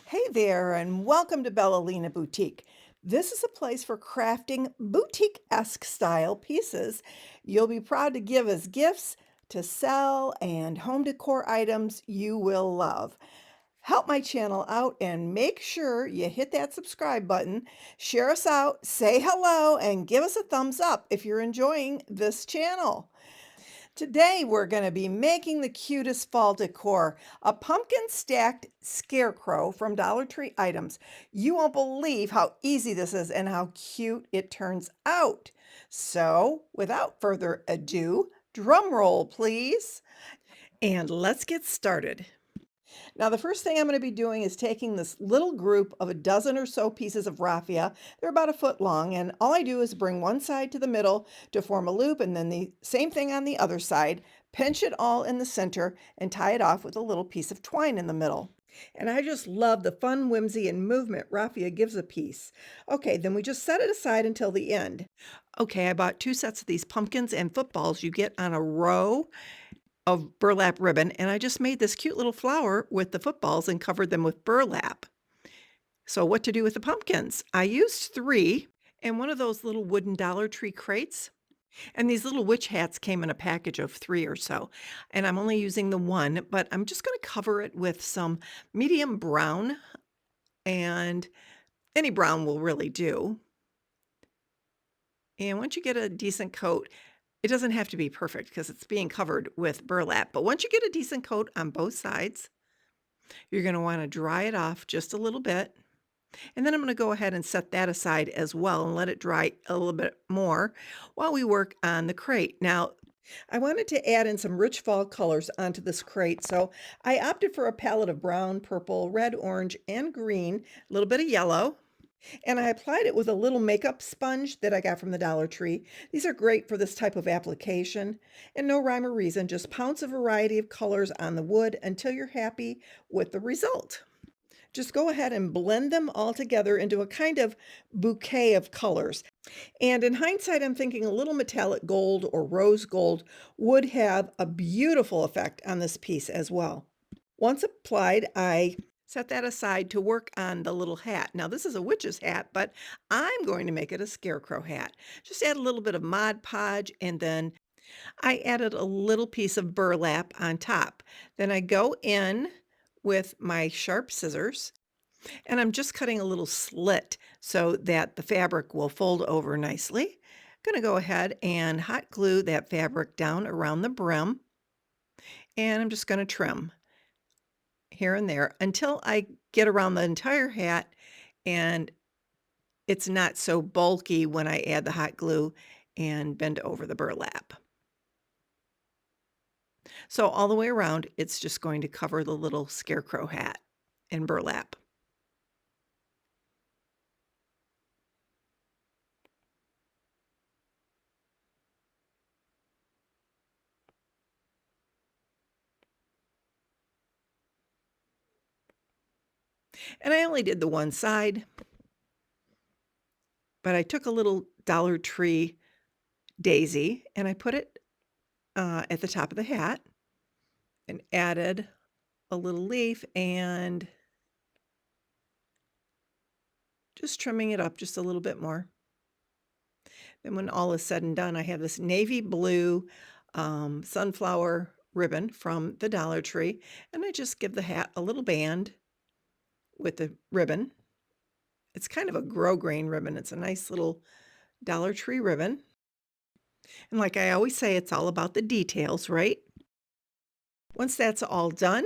Hey there, and welcome to Bellalina Boutique. This is a place for crafting boutique-esque style pieces you'll be proud to give as gifts, to sell, and home decor items you will love. Help my channel out and make sure you hit that subscribe button, share us out, say hello, and give us a thumbs up if you're enjoying this channel. Today, we're going to be making the cutest fall decor, a pumpkin stacked scarecrow from Dollar Tree items. You won't believe how easy this is and how cute it turns out. So, without further ado, drum roll, please. And let's get started. Now, the first thing I'm going to be doing is taking this little group of a dozen or so pieces of raffia. They're about a foot long, and all I do is bring one side to the middle to form a loop, and then the same thing on the other side, pinch it all in the center, and tie it off with a little piece of twine in the middle. And I just love the fun, whimsy, and movement raffia gives a piece. Okay, then we just set it aside until the end. Okay, I bought 2 sets of these pumpkins and footballs you get on a row of burlap ribbon, and I just made this cute little flower with the footballs and covered them with burlap. So what to do with the pumpkins? I used 3 and one of those little wooden Dollar Tree crates, and these little witch hats came in a package of 3 or so, and I'm only using the 1, but I'm just gonna cover it with some medium brown, and any brown will really do. And once you get a decent coat, it doesn't have to be perfect because it's being covered with burlap, but once you get a decent coat on both sides, you're gonna wanna dry it off just a little bit, and then I'm gonna go ahead and set that aside as well and let it dry a little bit more while we work on the crate. Now, I wanted to add in some rich fall colors onto this crate, so I opted for a palette of brown, purple, red, orange, and green, a little bit of yellow. And I applied it with a little makeup sponge that I got from the Dollar Tree. These are great for this type of application. And no rhyme or reason, just pounce a variety of colors on the wood until you're happy with the result. Just go ahead and blend them all together into a kind of bouquet of colors. And in hindsight, I'm thinking a little metallic gold or rose gold would have a beautiful effect on this piece as well. Once applied, I set that aside to work on the little hat. Now, this is a witch's hat, but I'm going to make it a scarecrow hat. Just add a little bit of Mod Podge, and then I added a little piece of burlap on top. Then I go in with my sharp scissors, and I'm just cutting a little slit so that the fabric will fold over nicely. I'm going to go ahead and hot glue that fabric down around the brim, and I'm just going to trim here and there until I get around the entire hat and it's not so bulky when I add the hot glue and bend over the burlap. So all the way around, it's just going to cover the little scarecrow hat in burlap. And I only did the one side, but I took a little Dollar Tree daisy and I put it at the top of the hat and added a little leaf and just trimming it up just a little bit more. Then when all is said and done, I have this navy blue sunflower ribbon from the Dollar Tree, and I just give the hat a little band with the ribbon. It's kind of a grosgrain ribbon. It's a nice little Dollar Tree ribbon. And like I always say, it's all about the details, right? Once that's all done,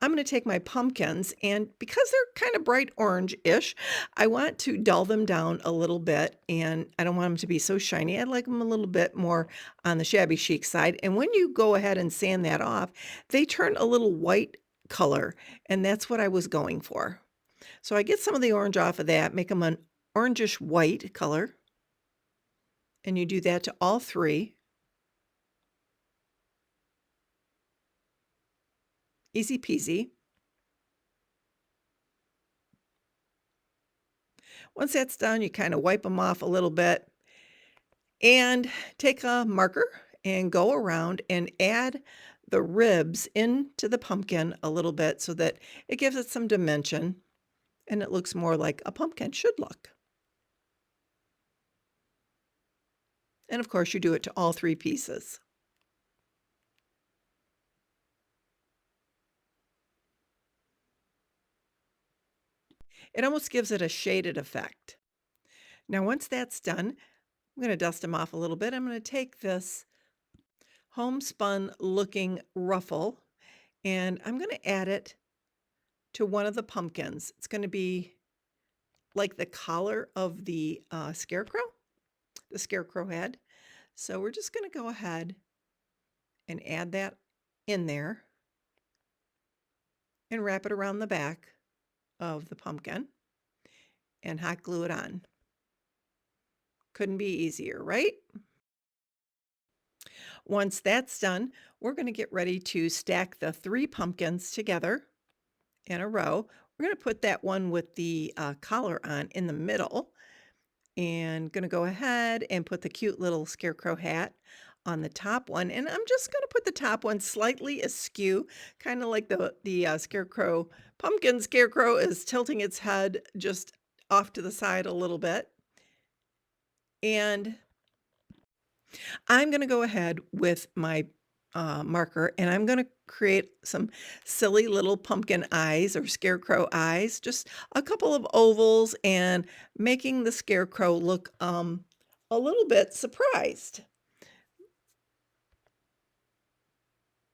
I'm going to take my pumpkins, and because they're kind of bright orange-ish, I want to dull them down a little bit, and I don't want them to be so shiny. I like them a little bit more on the shabby chic side. And when you go ahead and sand that off, they turn a little white color, and that's what I was going for. So I get some of the orange off of that, make them an orangish white color, and you do that to all 3. Easy peasy. Once that's done, you kind of wipe them off a little bit and take a marker and go around and add the ribs into the pumpkin a little bit so that it gives it some dimension. and it looks more like a pumpkin should look. And of course, you do it to all 3 pieces. It almost gives it a shaded effect. Now, once that's done, I'm gonna dust them off a little bit. I'm gonna take this homespun looking ruffle and I'm gonna add it to one of the pumpkins. It's gonna be like the collar of the scarecrow, the scarecrow head. So we're just gonna go ahead and add that in there and wrap it around the back of the pumpkin and hot glue it on. Couldn't be easier, right? Once that's done, we're going to get ready to stack the 3 pumpkins together in a row. We're going to put that one with the collar on in the middle and going to go ahead and put the cute little scarecrow hat on the top one. And I'm just going to put the top one slightly askew, kind of like the scarecrow. Pumpkin scarecrow is tilting its head just off to the side a little bit. And I'm going to go ahead with my marker and I'm going to create some silly little pumpkin eyes or scarecrow eyes, just a couple of ovals and making the scarecrow look a little bit surprised.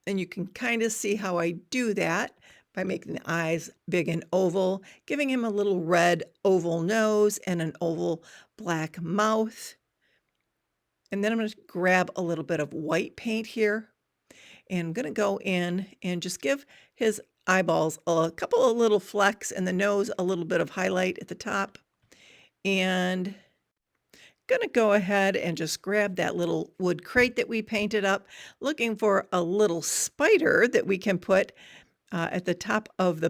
And you can kind of see how I do that by making the eyes big and oval, giving him a little red oval nose and an oval black mouth. And then I'm going to grab a little bit of white paint here and I'm going to go in and just give his eyeballs a couple of little flecks and the nose a little bit of highlight at the top. And going to go ahead and just grab that little wood crate that we painted up, looking for a little spider that we can put at the top of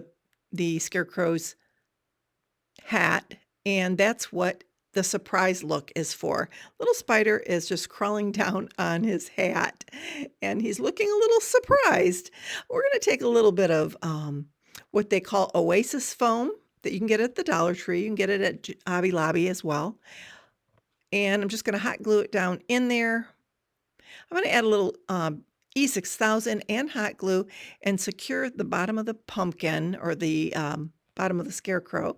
the scarecrow's hat. And that's what the surprise look is for. Little spider is just crawling down on his hat and he's looking a little surprised. We're going to take a little bit of what they call oasis foam that you can get at the Dollar Tree. You can get it at Hobby Lobby as well. And I'm just going to hot glue it down in there. I'm going to add a little E6000 and hot glue and secure the bottom of the pumpkin or the bottom of the scarecrow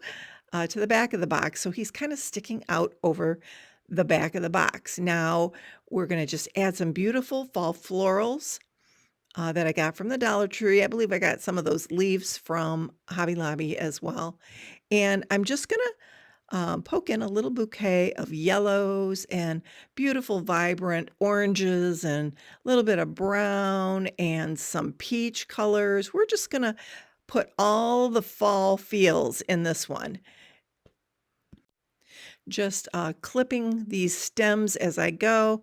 to the back of the box. So he's kind of sticking out over the back of the box. Now we're going to just add some beautiful fall florals that I got from the Dollar Tree. I believe I got some of those leaves from Hobby Lobby as well. And I'm just going to poke in a little bouquet of yellows and beautiful vibrant oranges and a little bit of brown and some peach colors. We're just going to put all the fall feels in this one. Just clipping these stems as I go,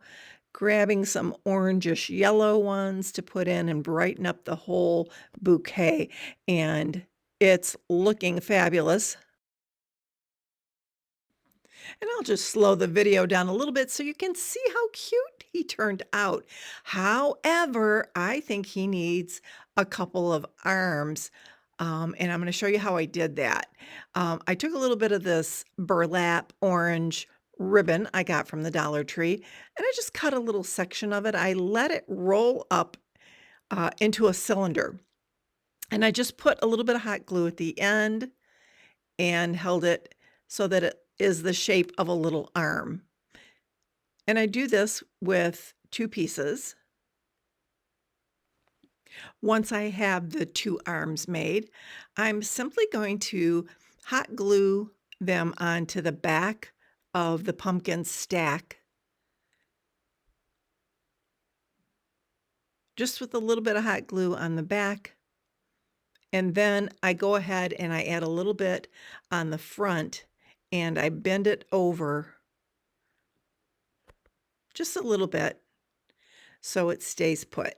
grabbing some orangish yellow ones to put in and brighten up the whole bouquet. And it's looking fabulous. And I'll just slow the video down a little bit so you can see how cute he turned out. However, I think he needs a couple of arms. And I'm going to show you how I did that. I took a little bit of this burlap orange ribbon I got from the Dollar Tree, and I just cut a little section of it. I let it roll up into a cylinder. And I just put a little bit of hot glue at the end and held it so that it is the shape of a little arm. And I do this with 2 pieces. Once I have the 2 arms made, I'm simply going to hot glue them onto the back of the pumpkin stack. Just with a little bit of hot glue on the back. And then I go ahead and I add a little bit on the front and I bend it over just a little bit so it stays put.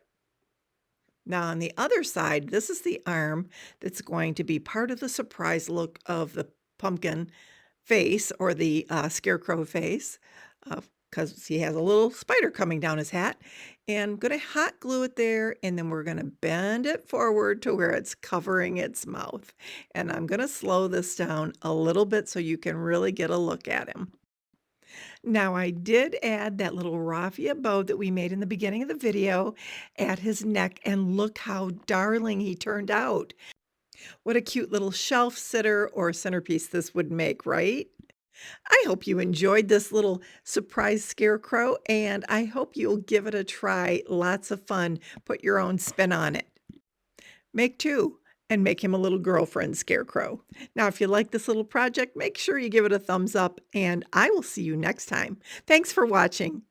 Now on the other side, this is the arm that's going to be part of the surprise look of the pumpkin face or the scarecrow face because he has a little spider coming down his hat. And I'm gonna hot glue it there, and then we're gonna bend it forward to where it's covering its mouth. And I'm gonna slow this down a little bit so you can really get a look at him. Now, I did add that little raffia bow that we made in the beginning of the video at his neck, and look how darling he turned out. What a cute little shelf sitter or centerpiece this would make, right? I hope you enjoyed this little surprise scarecrow, and I hope you'll give it a try. Lots of fun. Put your own spin on it. Make two and make him a little girlfriend scarecrow. Now, if you like this little project, make sure you give it a thumbs up, and I will see you next time. Thanks for watching.